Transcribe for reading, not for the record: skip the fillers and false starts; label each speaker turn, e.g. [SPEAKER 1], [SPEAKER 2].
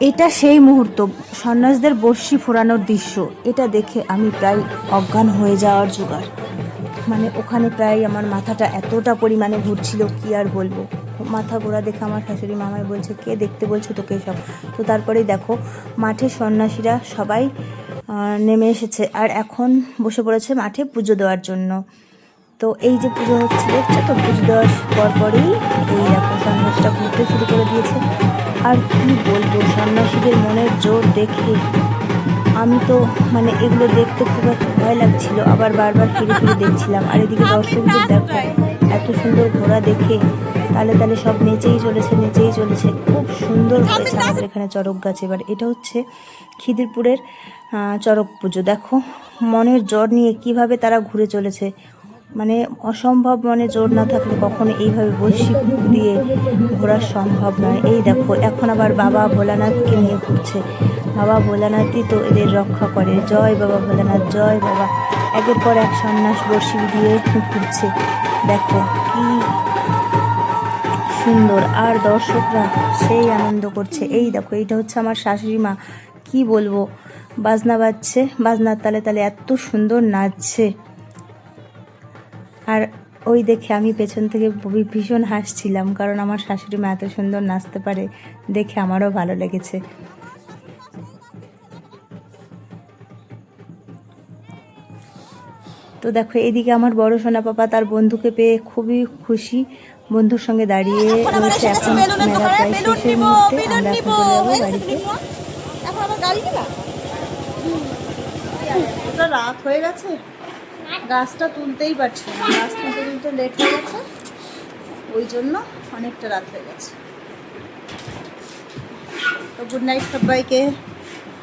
[SPEAKER 1] এটা সেই মুহূর্ত, সন্ন্যাসীদের বর্ষি ফোরানোর দৃশ্য। এটা দেখে আমি প্রায় অজ্ঞান হয়ে যাওয়ার জোগাড়। মানে ওখানে প্রায় আমার মাথাটা এতটা পরিমাণে ঘুরছিল, কি আর বলবো। মাথা ঘোরা দেখে আমার শাশুড়ি মামাই বলছে, কে দেখতে বলছে তোকে এসব। তো তারপরেই দেখো মাঠে সন্ন্যাসীরা সবাই নেমে এসেছে, আর এখন বসে পড়েছে মাঠে পুজো দেওয়ার জন্য। তো এই যে পুজো হচ্ছে দেখছো তো, পুজো দেওয়ার পরপরই এই দেখো সন্ন্যাসীটা ঘুরতে শুরু করে দিয়েছে। আর কি বলবো, সন্ন্যাসীদের মনের জোর দেখে আমি তো মানে এগুলো দেখতে খুব একটা ভয় লাগছিল, আবার বারবার ফিরে ফিরে দেখছিলাম। আর এদিকে দর্শকদের দেখো এত সুন্দর ঘোড়া দেখে তালে তালে সব নেচেই চলেছে নেচেই চলেছে। খুব সুন্দর হয়েছে আমাদের এখানে চড়ক গাছ। এবার এটা হচ্ছে খিদিরপুরের চড়ক পুজো। দেখো মনের জোর নিয়ে কিভাবে তারা ঘুরে চলেছে। মানে অসম্ভব, মনে জোর না থাকলে কখনো এইভাবে বড়শি দিয়ে ঘোরা সম্ভব নয়। এই দেখো এখন আবার বাবা ভোলানাথকে নিয়ে ঘুরছে। বাবা ভোলানাথই তো এদের রক্ষা করে। জয় বাবা ভোলানাথ, জয় বাবা। একের পর এক সন্ন্যাস বড়শি দিয়ে ঘুরছে। দেখো কি সুন্দর, আর দর্শকরা সেই আনন্দ করছে। এই দেখো এইটা হচ্ছে আমার শাশুড়ি মা, কি বলবো, বাজনা বাজছে, বাজনার তালে তালে এত সুন্দর নাচছে। আর ওই দেখে আমি পেছন থেকে ভীষণ হাসছিলাম, কারণ আমার শাশুড়ি মা এত সুন্দর নাচতে পারে দেখে আমারও ভালো লেগেছে। তো দেখো এদিকে আমার বড় সোনা পাপা তার বন্ধুকে পেয়ে খুবই খুশি, বন্ধুর সঙ্গে দাঁড়িয়ে রয়েছে। এখন মেলা প্রায় শেষের মুহূর্তে, আমরা এখন চলে যাবো বাড়িতে। রাত হয়ে গেছে, গাছটা তুলতেই পারছি না, গাছ তুলতে তুলতে লেট হয়ে গেছে, ওই জন্য অনেকটা রাত হয়ে গেছে। তো গুড নাইট সবাইকে।